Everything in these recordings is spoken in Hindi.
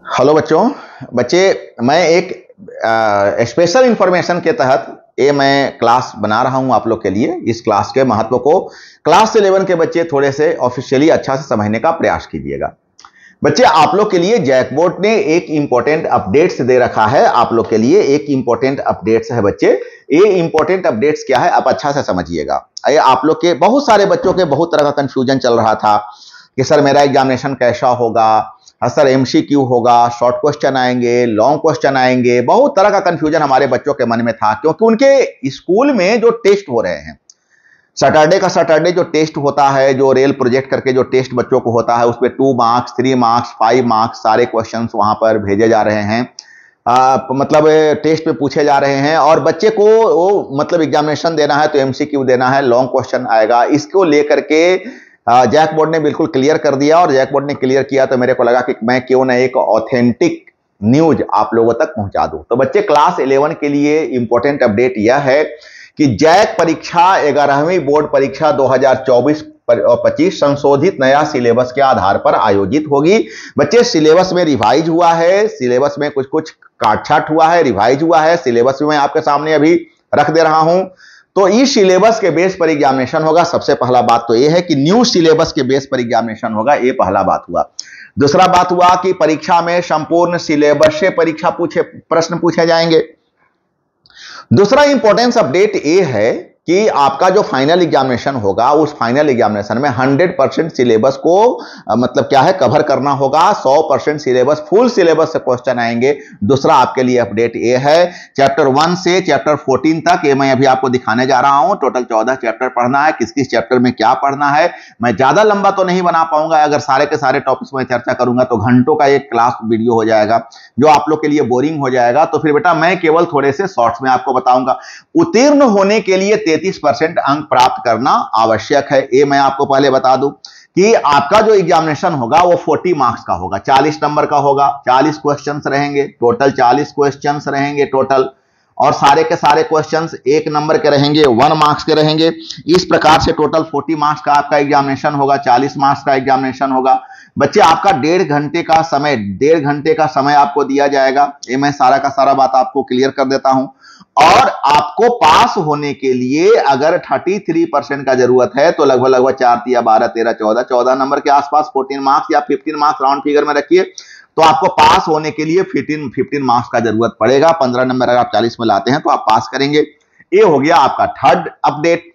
हेलो बच्चों। बच्चे, मैं एक स्पेशल इंफॉर्मेशन के तहत मैं क्लास बना रहा हूं आप लोग के लिए। इस क्लास के महत्व को क्लास 11 के बच्चे थोड़े से ऑफिशियली अच्छा से समझने का प्रयास कीजिएगा। बच्चे, आप लोग के लिए जैकबोर्ड ने एक इंपॉर्टेंट अपडेट्स दे रखा है। आप लोग के लिए एक इंपॉर्टेंट अपडेट्स है बच्चे। ये इंपॉर्टेंट अपडेट्स क्या है आप अच्छा से समझिएगा। ये आप लोग के बहुत सारे बच्चों के बहुत तरह का कंफ्यूजन चल रहा था कि सर मेरा एग्जामिनेशन कैसा होगा, सर एमसीक्यू होगा, शॉर्ट क्वेश्चन आएंगे, लॉन्ग क्वेश्चन आएंगे। बहुत तरह का कंफ्यूजन हमारे बच्चों के मन में था क्योंकि उनके स्कूल में जो टेस्ट हो रहे हैं, सैटरडे का सैटरडे जो टेस्ट होता है, जो रेल प्रोजेक्ट करके जो टेस्ट बच्चों को होता है, उसमें 2 मार्क्स 3 मार्क्स 5 मार्क्स सारे क्वेश्चंस वहां पर भेजे जा रहे हैं। मतलब टेस्ट पे पूछे जा रहे हैं और बच्चे को वो मतलब एग्जामिनेशन देना है तो एमसीक्यू देना है, लॉन्ग क्वेश्चन आएगा। इसको लेकर के जैकबोर्ड ने बिल्कुल क्लियर कर दिया और जैकबोर्ड ने क्लियर किया तो मेरे को लगा कि मैं क्यों ना एक ऑथेंटिक न्यूज आप लोगों तक पहुंचा दूं। तो बच्चे, क्लास 11 के लिए इंपॉर्टेंट अपडेट यह है कि जैक परीक्षा 11वीं बोर्ड परीक्षा 2024-25 संशोधित नया सिलेबस के आधार पर आयोजित होगी। बच्चे, सिलेबस में रिवाइज हुआ है, सिलेबस में कुछ कुछ काटछाट हुआ है, रिवाइज हुआ है। सिलेबस में मैं आपके सामने अभी रख दे रहा हूं। तो इस सिलेबस के बेस पर एग्जामिनेशन होगा। सबसे पहला बात तो यह है कि न्यू सिलेबस के बेस पर एग्जामिनेशन होगा। यह पहला बात हुआ। दूसरा बात हुआ कि परीक्षा में संपूर्ण सिलेबस से प्रश्न पूछे जाएंगे। दूसरा इंपॉर्टेंस अपडेट ये है कि आपका जो फाइनल एग्जामिनेशन होगा उस फाइनल एग्जामिनेशन में 100% सिलेबस को मतलब क्या है कवर करना होगा। 100% सिलेबस, फुल सिलेबस से क्वेश्चन आएंगे। दूसरा आपके लिए अपडेट ये है, चैप्टर 1 से चैप्टर 14 तक ये मैं अभी आपको दिखाने जा रहा हूं। टोटल 14 चैप्टर पढ़ना है। किस किस चैप्टर में क्या पढ़ना है मैं ज्यादा लंबा तो नहीं बना पाऊंगा। अगर सारे के सारे टॉपिक्स में चर्चा करूंगा तो घंटों का एक क्लास वीडियो हो जाएगा जो आप लोग के लिए बोरिंग हो जाएगा। तो फिर बेटा मैं केवल थोड़े से शॉर्ट्स में आपको बताऊंगा। उत्तीर्ण होने के लिए 33% अंक प्राप्त करना आवश्यक है। ये मैं आपको पहले बता दूं कि आपका जो एग्जामिनेशन होगा वो 40 मार्क्स का होगा, 40 नंबर का होगा। 40 क्वेश्चंस रहेंगे टोटल, 40 क्वेश्चंस रहेंगे टोटल और सारे के सारे क्वेश्चंस 1 नंबर के रहेंगे, 1 मार्क्स के रहेंगे। इस प्रकार से टोटल 40 मार्क्स का आपका एग्जामिनेशन होगा, 40 मार्क्स का एग्जामिनेशन होगा। बच्चे, आपका 1.5 घंटे का समय आपको दिया जाएगा। ये मैं सारा का सारा बात आपको क्लियर कर देता हूं। और आपको पास होने के लिए अगर 33% का जरूरत है तो लगभग 4 या 12 13 14 नंबर के आसपास 14 मार्क्स या 15 मार्क्स राउंड फिगर में रखिए तो आपको पास होने के लिए 15 मार्क्स का जरूरत पड़ेगा। 15 नंबर अगर आप 40 में लाते हैं तो आप पास करेंगे। ये हो गया आपका थर्ड अपडेट।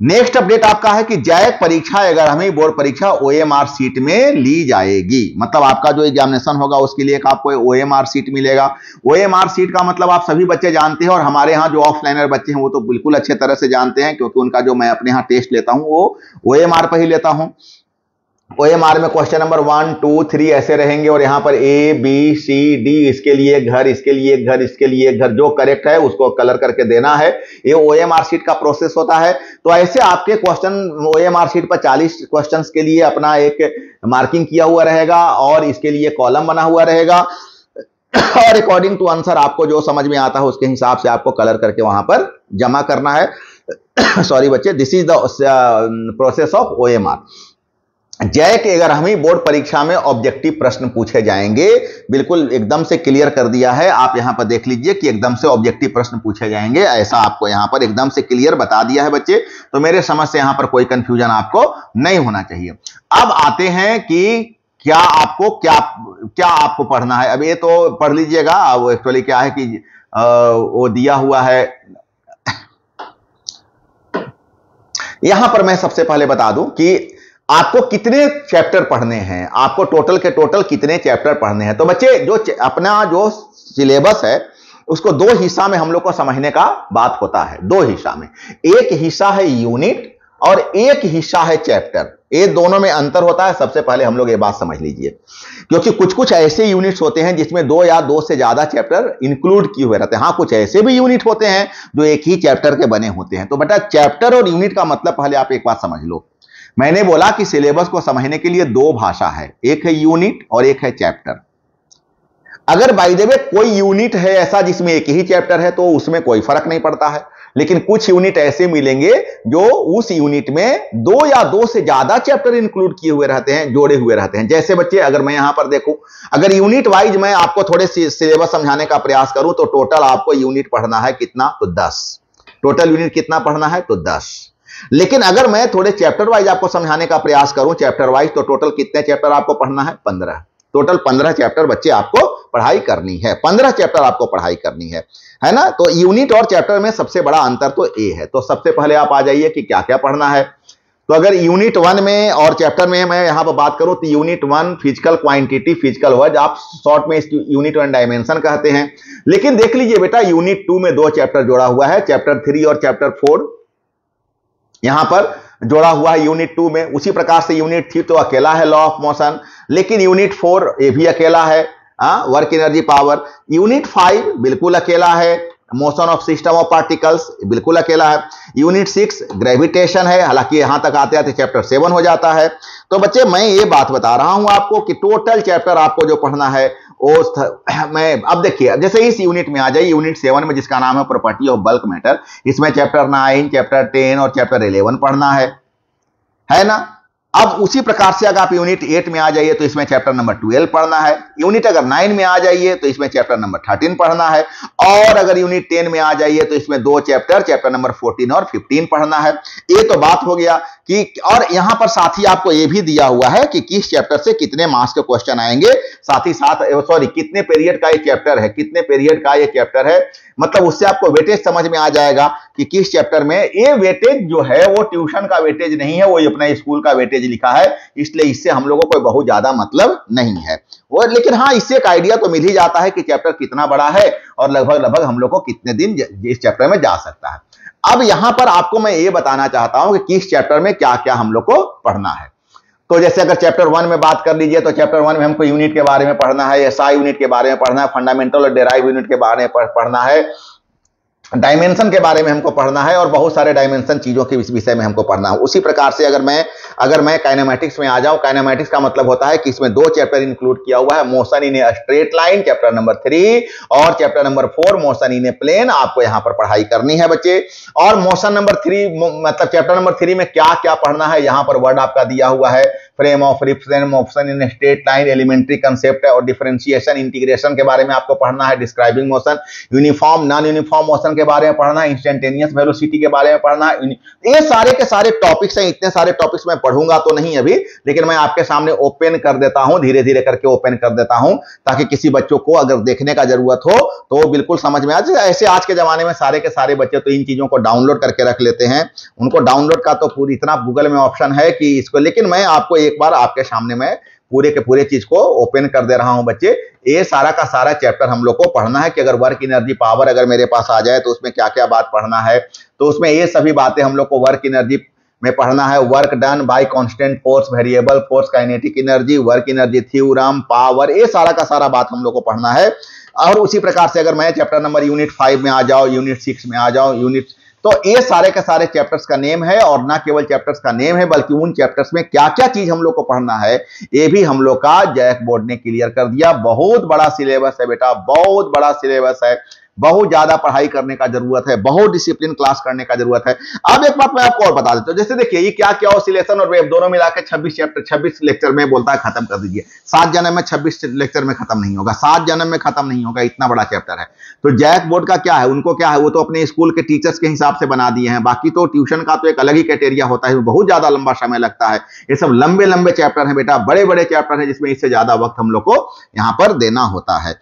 नेक्स्ट अपडेट आपका है कि जैक परीक्षा 11वीं बोर्ड परीक्षा ओएमआर सीट में ली जाएगी। मतलब आपका जो एग्जामिनेशन होगा उसके लिए आपको ओएमआर सीट मिलेगा। ओएमआर सीट का मतलब आप सभी बच्चे जानते हैं और हमारे यहाँ जो ऑफलाइनर बच्चे हैं वो तो बिल्कुल अच्छे तरह से जानते हैं क्योंकि उनका जो मैं अपने यहाँ टेस्ट लेता हूं वो ओएमआर पर ही लेता हूं। ओएमआर में क्वेश्चन नंबर 1 2 3 ऐसे रहेंगे और यहां पर ए बी सी डी, इसके लिए घर, इसके लिए घर, इसके लिए घर, जो करेक्ट है उसको कलर करके देना है। ये ओएमआर शीट का प्रोसेस होता है। तो ऐसे आपके क्वेश्चन ओएमआर शीट पर 40 क्वेश्चंस के लिए अपना एक मार्किंग किया हुआ रहेगा और इसके लिए कॉलम बना हुआ रहेगा और अकॉर्डिंग टू आंसर आपको जो समझ में आता है उसके हिसाब से आपको कलर करके वहां पर जमा करना है। सॉरी बच्चे, this is the process of OMR. JAC 11वीं बोर्ड परीक्षा में ऑब्जेक्टिव प्रश्न पूछे जाएंगे। बिल्कुल एकदम से क्लियर कर दिया है। आप यहां पर देख लीजिए कि एकदम से ऑब्जेक्टिव प्रश्न पूछे जाएंगे, ऐसा आपको यहां पर एकदम से क्लियर बता दिया है बच्चे। तो मेरे समझ से यहां पर कोई कंफ्यूजन आपको नहीं होना चाहिए। अब आते हैं कि क्या आपको पढ़ना है। अब ये तो पढ़ लीजिएगा। अब एक्चुअली क्या है कि वो दिया हुआ है। यहां पर मैं सबसे पहले बता दूं कि आपको कितने चैप्टर पढ़ने हैं, आपको टोटल के टोटल कितने चैप्टर पढ़ने हैं। तो बच्चे, जो अपना जो सिलेबस है उसको 2 हिस्सा में हम लोग को समझने का बात होता है। 2 हिस्सा में, एक हिस्सा है यूनिट और एक हिस्सा है चैप्टर। ये दोनों में अंतर होता है। सबसे पहले हम लोग ये बात समझ लीजिए क्योंकि कुछ कुछ ऐसे यूनिट्स होते हैं जिसमें 2 या 2 से ज्यादा चैप्टर इंक्लूड किए हुए रहते हैं। हाँ, कुछ ऐसे भी यूनिट होते हैं जो एक ही चैप्टर के बने होते हैं। तो बेटा, चैप्टर और यूनिट का मतलब पहले आप एक बात समझ लो। मैंने बोला कि सिलेबस को समझने के लिए 2 भाषा है, एक है यूनिट और एक है चैप्टर। अगर बाय द वे कोई यूनिट है ऐसा जिसमें एक ही चैप्टर है तो उसमें कोई फर्क नहीं पड़ता है, लेकिन कुछ यूनिट ऐसे मिलेंगे जो उस यूनिट में 2 या 2 से ज्यादा चैप्टर इंक्लूड किए हुए रहते हैं, जोड़े हुए रहते हैं। जैसे बच्चे अगर मैं यहां पर देखूं, अगर यूनिट वाइज मैं आपको थोड़े सिलेबस समझाने का प्रयास करूं तो टोटल आपको यूनिट पढ़ना है कितना, तो 10। टोटल यूनिट कितना पढ़ना है, तो 10। लेकिन अगर मैं थोड़े चैप्टर वाइज आपको समझाने का प्रयास करूं चैप्टर वाइज, तो टोटल कितने चैप्टर आपको पढ़ना है, 15। टोटल 15 चैप्टर बच्चे आपको पढ़ाई करनी है, 15 चैप्टर आपको पढ़ाई करनी है ना। तो यूनिट और चैप्टर में सबसे बड़ा अंतर तो ये है। तो सबसे पहले आप आ जाइए कि क्या क्या पढ़ना है। तो अगर यूनिट 1 में और चैप्टर में मैं यहां पर बात करूं तो unit 1 physical quantity, physical word, आप शॉर्ट में इसकी यूनिट 1 डायमेंशन कहते हैं। लेकिन देख लीजिए बेटा, यूनिट 2 में 2 चैप्टर जोड़ा हुआ है, चैप्टर 3 और चैप्टर 4 यहां पर जोड़ा हुआ है यूनिट 2 में। उसी प्रकार से यूनिट 3 तो अकेला है लॉ ऑफ मोशन, लेकिन यूनिट 4 ये भी अकेला है, वर्क एनर्जी पावर। यूनिट 5 बिल्कुल अकेला है, motion of system of particles बिल्कुल अकेला है। यूनिट 6 ग्रेविटेशन है, हालांकि यहां तक आते आते चैप्टर 7 हो जाता है। तो बच्चे मैं ये बात बता रहा हूं आपको कि टोटल चैप्टर आपको जो पढ़ना है मैं अब देखिए, जैसे इस यूनिट में आ जाइए, यूनिट 7 में जिसका नाम है प्रॉपर्टी ऑफ बल्क मैटर, इसमें चैप्टर 9, चैप्टर 10 और चैप्टर 11 पढ़ना है ना। अब उसी प्रकार से अगर आप यूनिट 8 में आ जाइए तो इसमें चैप्टर नंबर 12 पढ़ना है। यूनिट अगर 9 में आ जाइए तो इसमें चैप्टर नंबर 13 पढ़ना है। और अगर यूनिट 10 में आ जाइए तो इसमें 2 चैप्टर नंबर 14 और 15 पढ़ना है। ये तो बात हो गया कि, और यहां पर साथ ही आपको ये भी दिया हुआ है कि किस चैप्टर से कितने मार्क्स के क्वेश्चन आएंगे, साथ ही साथ कितने पीरियड का ये चैप्टर है, कितने पीरियड का ये चैप्टर है, मतलब उससे आपको वेटेज समझ में आ जाएगा कि किस चैप्टर में। ये वेटेज जो है वो ट्यूशन का वेटेज नहीं है, वो अपना स्कूल का वेटेज लिखा है, इसलिए इससे हम लोगों को बहुत ज्यादा मतलब नहीं है वो। लेकिन हाँ, इससे एक आइडिया तो मिल ही जाता है कि चैप्टर कितना बड़ा है और लगभग हम लोग को कितने दिन इस चैप्टर में जा सकता है। अब यहां पर आपको मैं ये बताना चाहता हूं कि किस चैप्टर में क्या क्या हम लोग को पढ़ना है। तो जैसे अगर चैप्टर 1 में बात कर लीजिए तो चैप्टर 1 में हमको यूनिट के बारे में पढ़ना है, एसआई यूनिट के बारे में पढ़ना है, फंडामेंटल और डेराइव यूनिट के बारे में पढ़ना है, डायमेंशन के बारे में हमको पढ़ना है और बहुत सारे डायमेंशन चीजों के विषय में हमको पढ़ना है। उसी प्रकार से अगर मैं काइनेमैटिक्स में आ जाऊं, काइनेमैटिक्स का मतलब होता है कि इसमें 2 चैप्टर इंक्लूड किया हुआ है, motion in a straight line chapter number 3 और chapter number 4 motion in a plane. आपको यहां पर पढ़ाई करनी है बच्चे। और मोशन नंबर 3 मतलब चैप्टर नंबर 3 में क्या क्या पढ़ना है, यहां पर वर्ड आपका दिया हुआ है, frame of reference, motion in straight line, elementary concept और डिफरेंशिएशन, इंटीग्रेशन के बारे में आपको पढ़ना है, describing motion, uniform non uniform motion के बारे में पढ़ना है, इंस्टेंटेनियस वेलोसिटी के बारे में पढ़ना है। ये सारे के सारे टॉपिक्स हैं। इतने सारे टॉपिक्स मैं पढ़ूंगा तो नहीं अभी, लेकिन मैं आपके सामने ओपन कर देता हूं, धीरे धीरे करके ओपन कर देता हूं, ताकि किसी बच्चों को अगर देखने का जरूरत हो तो बिल्कुल समझ में आ जाए। ऐसे आज के जमाने में सारे के सारे बच्चे तो इन चीजों को डाउनलोड करके रख लेते हैं, उनको डाउनलोड का तो पूरी इतना गूगल में ऑप्शन है कि इसको, लेकिन मैं आपको एक बार आपके सामने मैं पूरे के पूरे चीज को ओपन कर दे रहा हूं बच्चे। ये सारा का सारा चैप्टर हम लोग को पढ़ना है कि अगर वर्क एनर्जी पावर अगर मेरे पास आ जाए तो उसमें क्या क्या बात पढ़ना है। तो उसमें ये सभी बातें हम लोग को वर्क एनर्जी में पढ़ना है, work done by constant force, variable force, kinetic energy, work energy theorem, power, ये सारा का सारा बात हम लोग को पढ़ना है। और उसी प्रकार से अगर मैं चैप्टर नंबर यूनिट 5 में आ जाओ, यूनिट 6 में आ जाओ, तो ये सारे के सारे चैप्टर्स का नेम है, और ना केवल चैप्टर्स का नेम है बल्कि उन चैप्टर्स में क्या क्या चीज हम लोग को पढ़ना है ये भी हम लोग का जैक बोर्ड ने क्लियर कर दिया। बहुत बड़ा सिलेबस है बेटा, बहुत बड़ा सिलेबस है, बहुत ज्यादा पढ़ाई करने का जरूरत है, बहुत डिसिप्लिन क्लास करने का जरूरत है। अब एक बात मैं आपको और बता देता हूं, जैसे देखिए ये क्या क्या ऑसिलेशन और वेव दोनों मिलाकर 26 चैप्टर 26 लेक्चर में बोलता है खत्म कर दीजिए। 7 जन्म में 26 लेक्चर में खत्म नहीं होगा, 7 जन्म में खत्म नहीं होगा, इतना बड़ा चैप्टर है। तो जैक बोर्ड का क्या है, उनको क्या है, वो तो अपने स्कूल के टीचर्स के हिसाब से बना दिए हैं, बाकी तो ट्यूशन का तो एक अलग ही क्राइटेरिया होता है, बहुत ज्यादा लंबा समय लगता है। ये सब लंबे लंबे चैप्टर है बेटा, बड़े बड़े चैप्टर है, जिसमें इससे ज्यादा वक्त हम लोग को यहां पर देना होता है।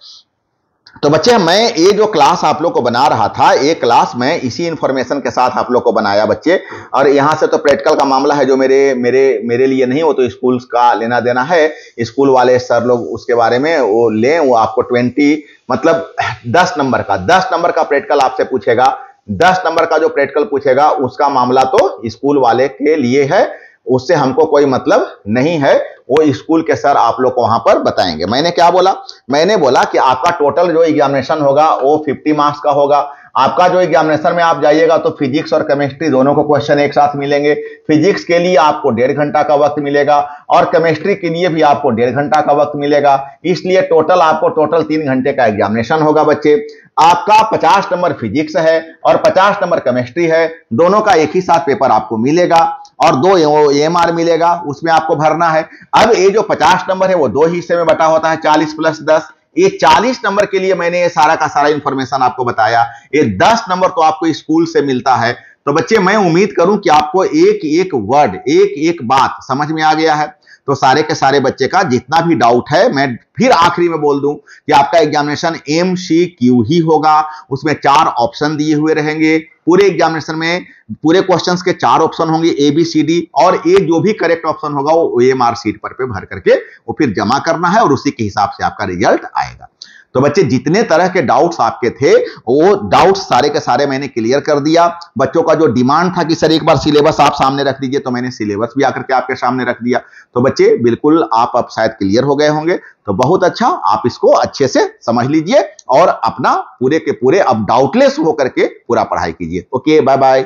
तो बच्चे मैं ये जो क्लास आप लोग को बना रहा था, ये क्लास मैं इसी इंफॉर्मेशन के साथ आप लोग को बनाया बच्चे। और यहां से तो प्रैक्टिकल का मामला है जो मेरे लिए नहीं, वो तो स्कूल का लेना देना है, स्कूल वाले सर लोग उसके बारे में वो लें, वो आपको 20 मतलब 10 नंबर का प्रैक्टिकल आपसे पूछेगा। 10 नंबर का जो प्रैक्टिकल पूछेगा उसका मामला तो स्कूल वाले के लिए है, उससे हमको कोई मतलब नहीं है, वो स्कूल के सर आप लोग को वहां पर बताएंगे। मैंने क्या बोला, मैंने बोला कि आपका टोटल जो एग्जामिनेशन होगा वो 50 मार्क्स का होगा, आपका जो एग्जामिनेशन में आप जाइएगा तो फिजिक्स और केमिस्ट्री दोनों को क्वेश्चन एक साथ मिलेंगे। फिजिक्स के लिए आपको 1.5 घंटा का वक्त मिलेगा और केमिस्ट्री के लिए भी आपको 1.5 घंटा का वक्त मिलेगा। इसलिए टोटल 3 घंटे का एग्जामिनेशन होगा बच्चे। आपका 50 नंबर फिजिक्स है और 50 नंबर केमिस्ट्री है, दोनों का एक ही साथ पेपर आपको मिलेगा और 2 एएमआर मिलेगा, उसमें आपको भरना है। अब ये जो 50 नंबर है वो 2 हिस्से में बटा होता है, 40 + 10। ये 40 नंबर के लिए मैंने ये सारा का सारा इंफॉर्मेशन आपको बताया। ये 10 नंबर तो आपको स्कूल से मिलता है। तो बच्चे मैं उम्मीद करूं कि आपको एक एक वर्ड, एक एक बात समझ में आ गया है। तो सारे के सारे बच्चे का जितना भी डाउट है, मैं फिर आखिरी में बोल दूं कि आपका एग्जामिनेशन MCQ ही होगा। उसमें 4 ऑप्शन दिए हुए रहेंगे। पूरे एग्जामिनेशन में पूरे क्वेश्चंस के 4 ऑप्शन होंगे, ABCD, और ये जो भी करेक्ट ऑप्शन होगा वो OMR शीट पर पे भर करके वो फिर जमा करना है और उसी के हिसाब से आपका रिजल्ट आएगा। तो बच्चे जितने तरह के डाउट्स आपके थे वो डाउट्स सारे के सारे मैंने क्लियर कर दिया। बच्चों का जो डिमांड था कि सर एक बार सिलेबस आप सामने रख दीजिए, तो मैंने सिलेबस भी आकर के आपके सामने रख दिया। तो बच्चे बिल्कुल आप अब शायद क्लियर हो गए होंगे। तो बहुत अच्छा, आप इसको अच्छे से समझ लीजिए और अपना पूरे के पूरे अब डाउटलेस होकर के पूरा पढ़ाई कीजिए। Okay, bye bye.